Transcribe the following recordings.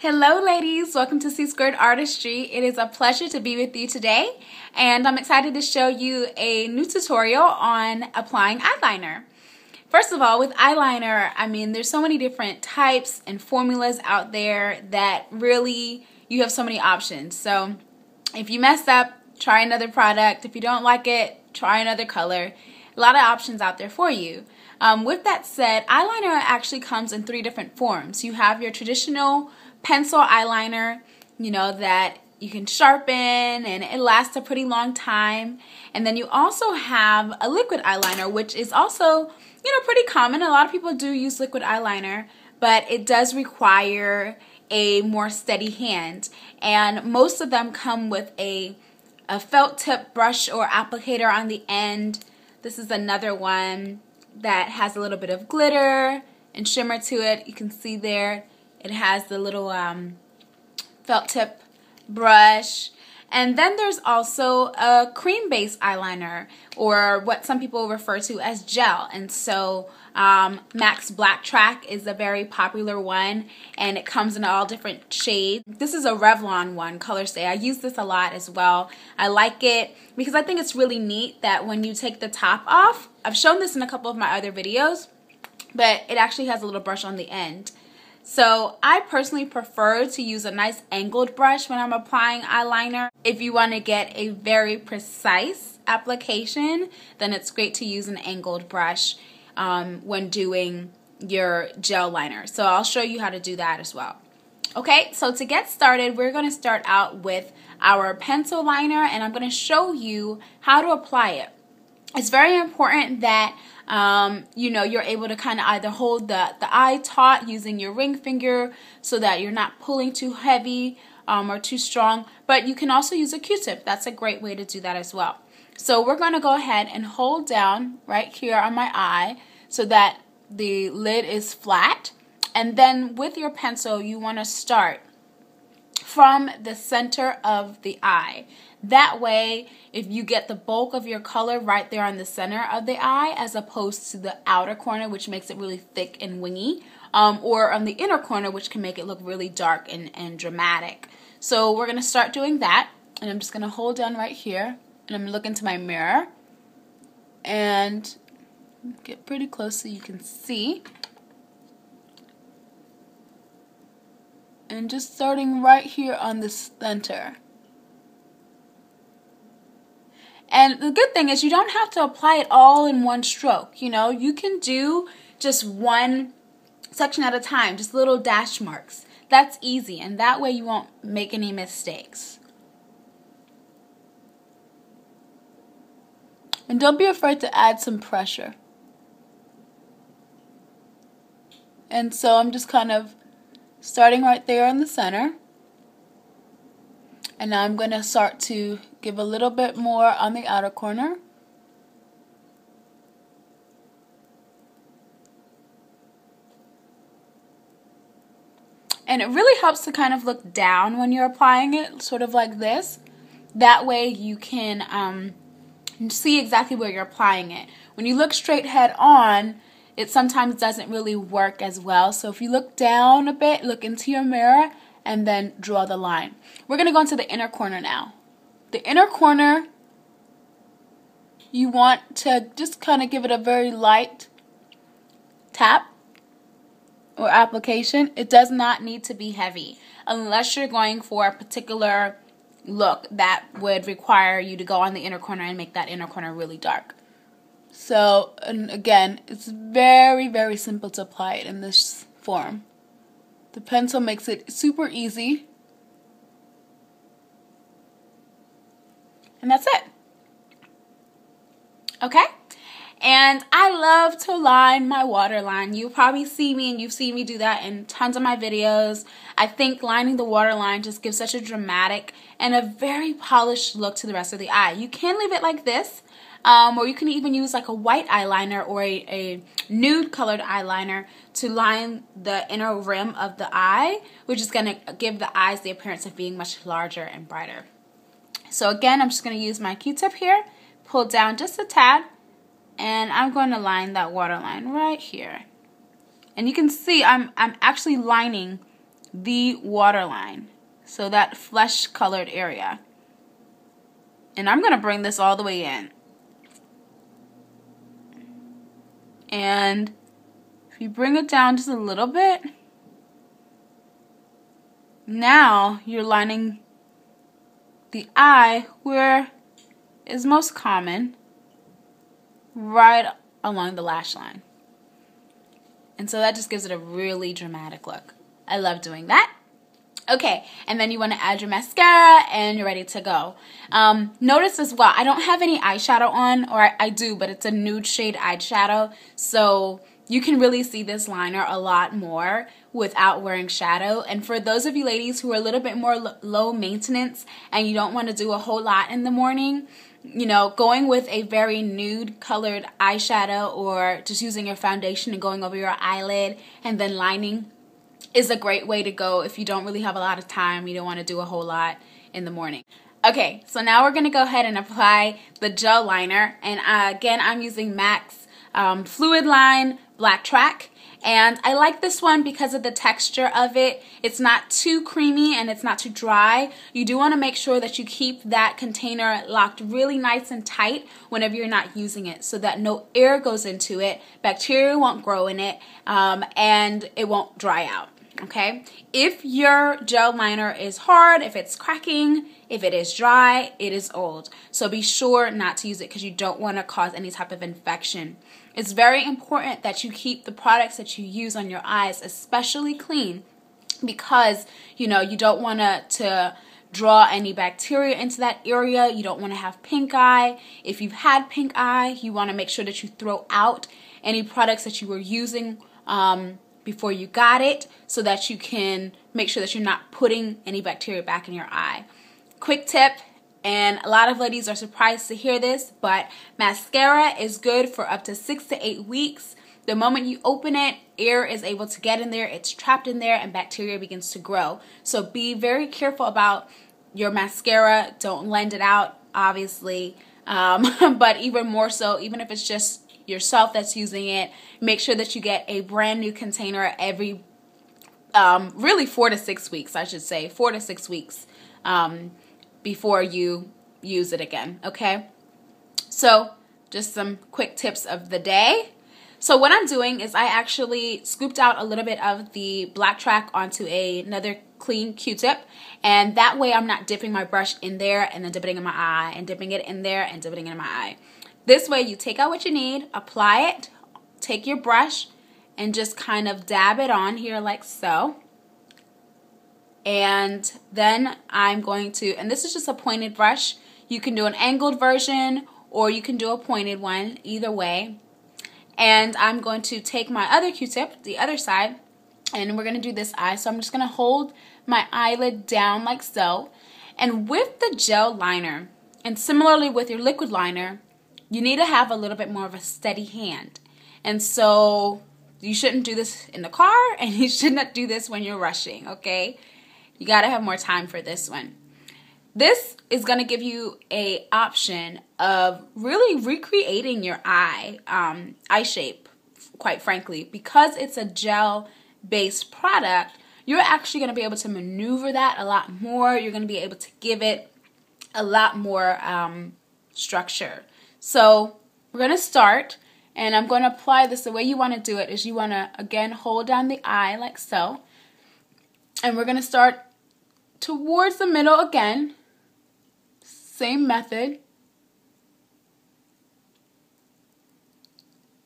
Hello ladies, welcome to C Squared Artistry. It is a pleasure to be with you today, and I'm excited to show you a new tutorial on applying eyeliner. First of all, with eyeliner, there's so many different types and formulas out there that really you have so many options. So if you mess up, try another product. If you don't like it, try another color. A lot of options out there for you. With that said, eyeliner actually comes in three different forms. You have your traditional pencil eyeliner, that you can sharpen and it lasts a pretty long time. And then you also have a liquid eyeliner, which is also, pretty common. A lot of people do use liquid eyeliner, but it does require a more steady hand. And most of them come with a felt tip brush or applicator on the end. This is another one that has a little bit of glitter and shimmer to it. You can see there. It has the little felt tip brush. And then there's also a cream-based eyeliner, or what some people refer to as gel. And so Max Black Track is a very popular one, and it comes in all different shades. This is a Revlon one, Color Stay. I use this a lot as well. I like it because I think it's really neat that when you take the top off, I've shown this in a couple of my other videos, but it actually has a little brush on the end. So I personally prefer to use a nice angled brush when I'm applying eyeliner. If you want to get a very precise application, then it's great to use an angled brush when doing your gel liner. So I'll show you how to do that as well. Okay, so to get started, we're going to start out with our pencil liner, and I'm going to show you how to apply it. It's very important that you're able to kind of either hold the eye taut using your ring finger so that you're not pulling too heavy or too strong, but you can also use a Q-tip. That's a great way to do that as well. So we're going to go ahead and hold down right here on my eye so that the lid is flat, and then with your pencil you want to start from the center of the eye. That way, if you get the bulk of your color right there on the center of the eye as opposed to the outer corner, which makes it really thick and wingy, or on the inner corner, which can make it look really dark and dramatic. So we're going to start doing that, and I'm just going to hold down right here, and I'm going to look into my mirror and get pretty close so you can see. And just starting right here on the center. And the good thing is you don't have to apply it all in one stroke. You can do just one section at a time, just little dash marks. That's easy, and that way you won't make any mistakes. And don't be afraid to add some pressure. And so I'm just kind of starting right there in the center. And now I'm going to start to give a little bit more on the outer corner. And it really helps to kind of look down when you're applying it, sort of like this. That way you can see exactly where you're applying it. When you look straight head on, it sometimes doesn't really work as well. So if you look down a bit, look into your mirror, and then draw the line. We're going to go into the inner corner now. The inner corner, you want to just kind of give it a very light tap or application. It does not need to be heavy unless you're going for a particular look that would require you to go on the inner corner and make that inner corner really dark. So, and again, it's very, very simple to apply it in this form. The pencil makes it super easy. And that's it. Okay? And I love to line my waterline. You probably see me, and you've seen me do that in tons of my videos. I think lining the waterline just gives such a dramatic and a very polished look to the rest of the eye. You can leave it like this, or you can even use like a white eyeliner or a nude colored eyeliner to line the inner rim of the eye, which is going to give the eyes the appearance of being much larger and brighter. So again, I'm just going to use my Q-tip here, pull down just a tad, and I'm going to line that waterline right here. And you can see I'm actually lining the waterline, so that flesh colored area. And I'm going to bring this all the way in. And if you bring it down just a little bit, now you're lining the eye where is most common, right along the lash line. And so that just gives it a really dramatic look. I love doing that. Okay, and then you want to add your mascara and you're ready to go. Notice as well, I don't have any eyeshadow on, or I do, but it's a nude shade eyeshadow. So you can really see this liner a lot more without wearing shadow. And for those of you ladies who are a little bit more low maintenance and you don't want to do a whole lot in the morning, you know, going with a very nude colored eyeshadow or just using your foundation and going over your eyelid and then lining is a great way to go if you don't really have a lot of time, you don't want to do a whole lot in the morning. Okay, so now we're going to go ahead and apply the gel liner. And again, I'm using MAC's Fluid Line Black Track. And I like this one because of the texture of it. It's not too creamy and it's not too dry. You do want to make sure that you keep that container locked really nice and tight whenever you're not using it, so that no air goes into it, bacteria won't grow in it, and it won't dry out. Okay? If your gel liner is hard, if it's cracking, if it is dry, it is old. So be sure not to use it because you don't want to cause any type of infection. It's very important that you keep the products that you use on your eyes especially clean, because you know you don't want to draw any bacteria into that area. You don't want to have pink eye. If you've had pink eye, you want to make sure that you throw out any products that you were using before you got it, so that you can make sure that you're not putting any bacteria back in your eye. Quick tip, and a lot of ladies are surprised to hear this, but mascara is good for up to 6 to 8 weeks. The moment you open it, air is able to get in there, it's trapped in there, and bacteria begins to grow. So be very careful about your mascara. Don't lend it out, obviously, but even more so, even if it's just yourself that's using it, make sure that you get a brand new container every really 4 to 6 weeks, I should say, 4 to 6 weeks before you use it again. Okay, so just some quick tips of the day. So what I'm doing is I actually scooped out a little bit of the Black Track onto another clean Q-tip, and that way I'm not dipping my brush in there and then dipping it in my eye and dipping it in there and dipping it in my eye. This way you take out what you need, apply it, take your brush and just kind of dab it on here like so. And then I'm going to, and this is just a pointed brush. You can do an angled version or you can do a pointed one, either way. And I'm going to take my other Q-tip, the other side, and we're going to do this eye. So I'm just going to hold my eyelid down like so. And with the gel liner, and similarly with your liquid liner, you need to have a little bit more of a steady hand. And so you shouldn't do this in the car, and you should not do this when you're rushing, okay? You got to have more time for this one. This is going to give you a option of really recreating your eye shape, quite frankly. Because it's a gel-based product, you're actually going to be able to maneuver that a lot more. You're going to be able to give it a lot more structure. So we're going to start, and I'm going to apply this. The way you want to do it is you want to, again, hold down the eye like so. And we're going to start towards the middle again. Same method.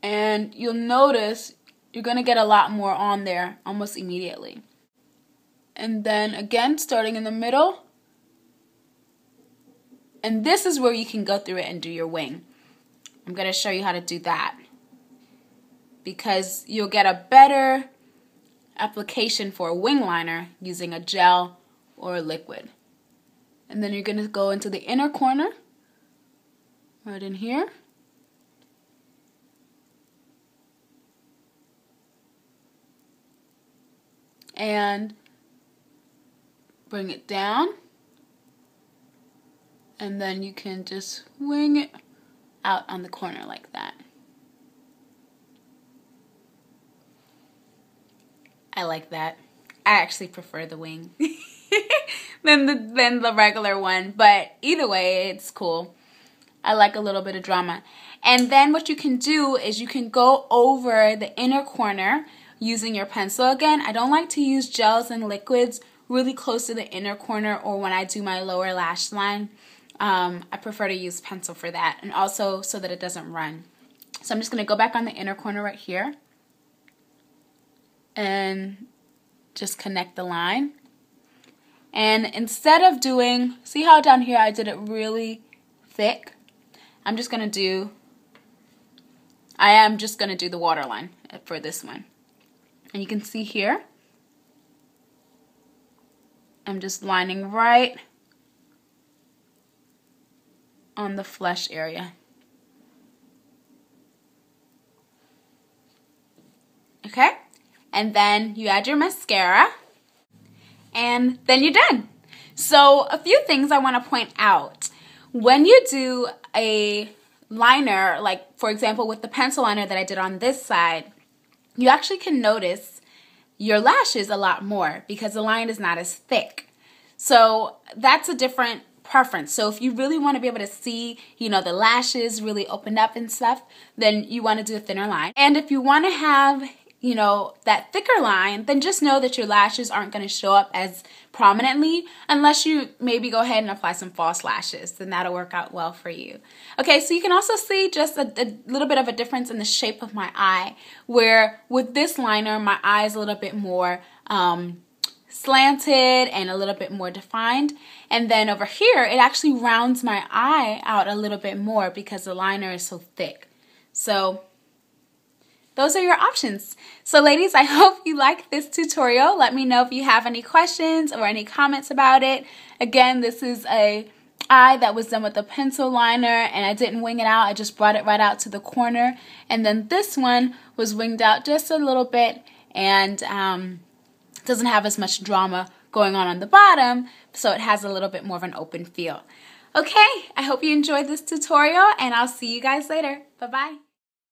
And you'll notice you're going to get a lot more on there almost immediately. And then again, starting in the middle. And this is where you can go through it and do your wing. I'm going to show you how to do that, because you'll get a better application for a wing liner using a gel or a liquid. And then you're going to go into the inner corner, right in here. And bring it down. And then you can just wing it out on the corner like that. I like that. I actually prefer the wing than the regular one, but either way, it's cool. I like a little bit of drama. And then what you can do is you can go over the inner corner using your pencil again. I don't like to use gels and liquids really close to the inner corner or when I do my lower lash line. I prefer to use pencil for that, and also so that it doesn't run. So I'm just going to go back on the inner corner right here and just connect the line. And instead of doing, see how down here I did it really thick? I am just going to do the waterline for this one. And you can see here, I'm just lining right on the flesh area. Okay? And then you add your mascara, and then you're done. So a few things I want to point out. When you do a liner, like for example with the pencil liner that I did on this side, you actually can notice your lashes a lot more because the line is not as thick. So that's a different preference. So if you really want to be able to see, the lashes really open up and stuff, then you want to do a thinner line. And if you want to have, that thicker line, then just know that your lashes aren't going to show up as prominently unless you maybe go ahead and apply some false lashes. Then that'll work out well for you. Okay, so you can also see just a little bit of a difference in the shape of my eye, where with this liner, my eye is a little bit more slanted and a little bit more defined. And then over here, it actually rounds my eye out a little bit more because the liner is so thick. So those are your options. So ladies, I hope you liked this tutorial. Let me know if you have any questions or any comments about it. Again, this is a eye that was done with a pencil liner, and I didn't wing it out. I just brought it right out to the corner. And then this one was winged out just a little bit and doesn't have as much drama going on the bottom, so it has a little bit more of an open feel. Okay, I hope you enjoyed this tutorial, and I'll see you guys later. Bye-bye.